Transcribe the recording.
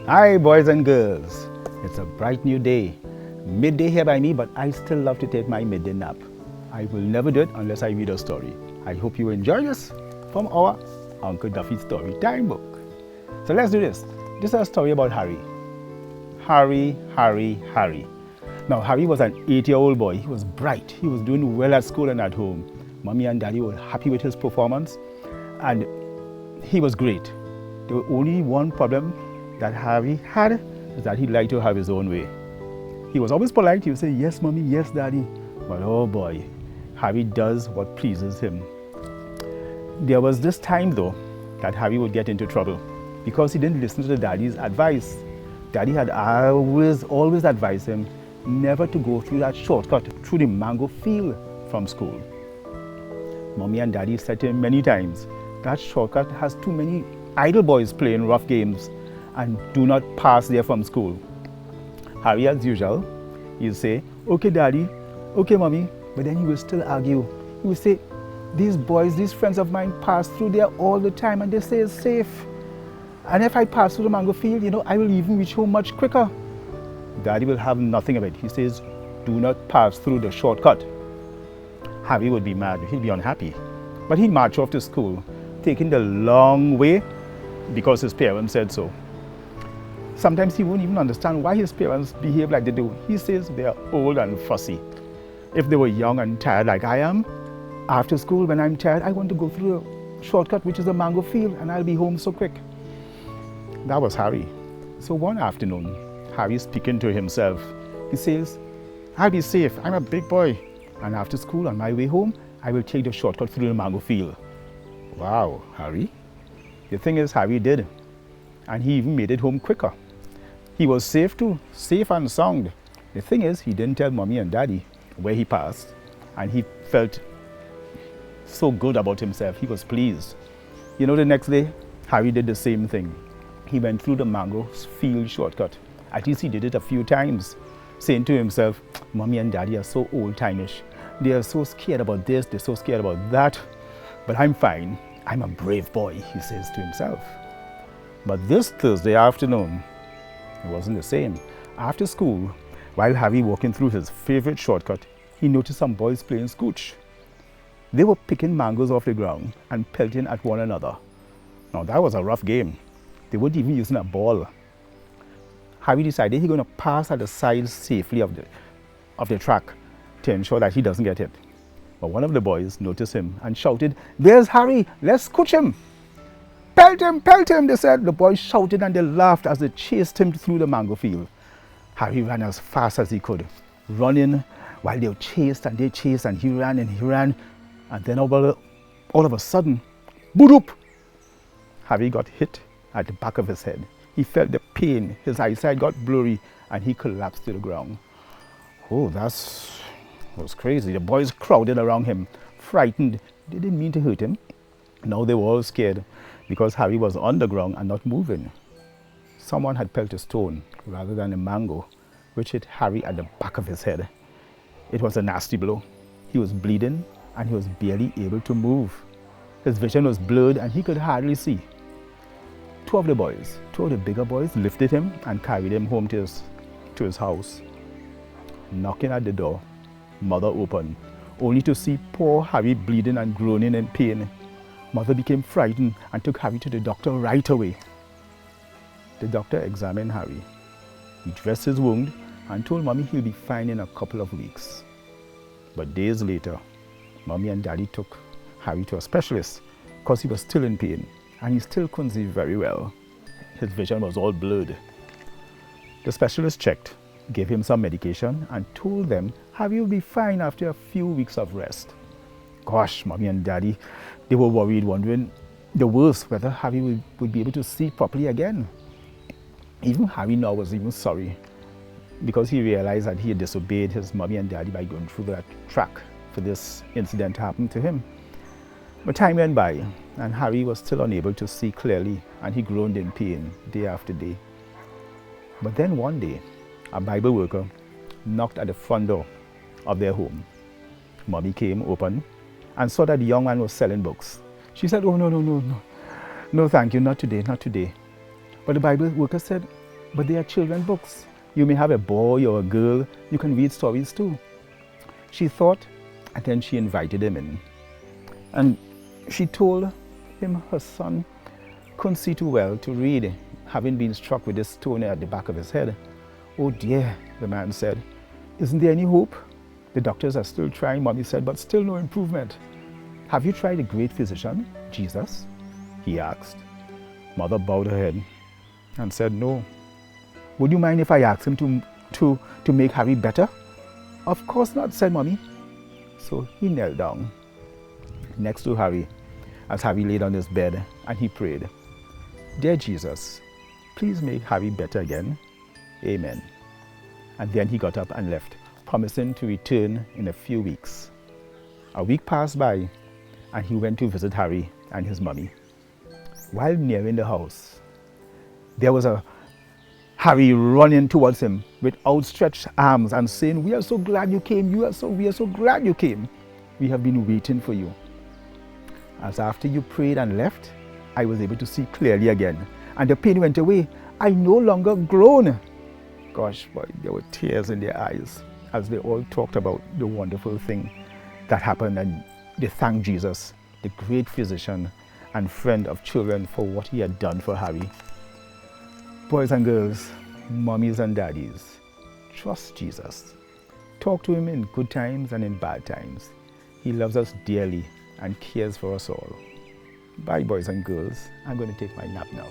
Hi, boys and girls. It's a bright new day. Midday here by me, but I still love to take my midday nap. I will never do it unless I read a story. I hope you enjoy this from our Uncle Duffy Story Time book. So let's do this. This is a story about Harry. Harry. Now, Harry was an 8-year-old boy. He was bright. He was doing well at school and at home. Mommy and Daddy were happy with his performance, and he was great. There was only one problem that Harry had, is that he liked to have his own way. He was always polite. He would say, yes, Mommy, yes, Daddy. But oh boy, Harry does what pleases him. There was this time, though, that Harry would get into trouble because he didn't listen to the Daddy's advice. Daddy had always advised him never to go through that shortcut through the mango field from school. Mommy and Daddy said to him many times, that shortcut has too many idle boys playing rough games and do not pass there from school. Harry, as usual, he'll say, okay, Daddy, okay, Mommy, but then he will still argue. He will say, these boys, these friends of mine pass through there all the time and they say it's safe. And if I pass through the mango field, I will even reach home much quicker. Daddy will have nothing of it. He says, do not pass through the shortcut. Harry would be mad. He'd be unhappy. But he'd march off to school, taking the long way because his parents said so. Sometimes he won't even understand why his parents behave like they do. He says they are old and fussy. If they were young and tired like I am, after school when I'm tired, I want to go through a shortcut which is a mango field and I'll be home so quick. That was Harry. So one afternoon, Harry speaking to himself, he says, I'll be safe, I'm a big boy. And after school, on my way home, I will take the shortcut through the mango field. Wow, Harry. The thing is, Harry did. And he even made it home quicker. He was safe too, safe and sound. The thing is, he didn't tell Mommy and Daddy where he passed. And he felt so good about himself. He was pleased. The next day, Harry did the same thing. He went through the mango field shortcut. At least he did it a few times, saying to himself, Mommy and Daddy are so old-timeish. They are so scared about this, they're so scared about that. But I'm fine. I'm a brave boy, he says to himself. But this Thursday afternoon, it wasn't the same. After school, while Harry walking through his favorite shortcut, he noticed some boys playing scooch. They were picking mangoes off the ground and pelting at one another. Now that was a rough game. They weren't even using a ball. Harry decided he's going to pass at the side safely of the track to ensure that he doesn't get hit. But one of the boys noticed him and shouted, there's Harry, let's scooch him. Pelt him, they said. The boys shouted and they laughed as they chased him through the mango field. Harry ran as fast as he could, running while they chased and he ran. And then all of a sudden, boop! Harry got hit at the back of his head. He felt the pain, his eyesight got blurry, and he collapsed to the ground. Oh, that was crazy. The boys crowded around him, frightened. They didn't mean to hurt him. Now they were all scared because Harry was on the ground and not moving. Someone had pelted a stone rather than a mango, which hit Harry at the back of his head. It was a nasty blow. He was bleeding and he was barely able to move. His vision was blurred and he could hardly see. Two of the bigger boys lifted him and carried him home to his house. Knocking at the door, Mother opened, only to see poor Harry bleeding and groaning in pain. Mother became frightened and took Harry to the doctor right away. The doctor examined Harry. He dressed his wound and told Mommy he'll be fine in a couple of weeks. But days later, Mommy and Daddy took Harry to a specialist because he was still in pain and he still couldn't see very well. His vision was all blurred. The specialist checked, gave him some medication and told them Harry will be fine after a few weeks of rest. Gosh, Mommy and Daddy, they were worried, wondering the worst, whether Harry would be able to see properly again. Even Harry now was even sorry because he realized that he had disobeyed his Mommy and Daddy by going through that track for this incident to happen to him. But time went by and Harry was still unable to see clearly and he groaned in pain day after day. But then one day, a Bible worker knocked at the front door of their home. Mommy came, opened, and saw that the young man was selling books. She said, oh, no, thank you, not today. But the Bible worker said, But they are children books. You may have a boy or a girl, you can read stories too. She thought, and then she invited him in. And she told him her son couldn't see too well to read, having been struck with this stone at the back of his head. Oh dear, the man said. Isn't there any hope? The doctors are still trying, Mommy said, but still no improvement. Have you tried the great physician, Jesus? He asked. Mother bowed her head and said no. Would you mind if I asked him to make Harry better? Of course not, said Mommy. So he knelt down next to Harry as Harry laid on his bed and he prayed, Dear Jesus, please make Harry better again. Amen. And then he got up and left, promising to return in a few weeks. A week passed by and he went to visit Harry and his mummy. While nearing the house, there was a Harry running towards him with outstretched arms and saying, We are so glad you came. We are so glad you came. We have been waiting for you. As after you prayed and left, I was able to see clearly again, and the pain went away. I no longer groan. Gosh, boy, there were tears in their eyes as they all talked about the wonderful thing that happened, and they thanked Jesus, the great physician and friend of children, for what he had done for Harry. Boys and girls, mommies and daddies, trust Jesus. Talk to him in good times and in bad times. He loves us dearly and cares for us all. Bye, boys and girls. I'm going to take my nap now.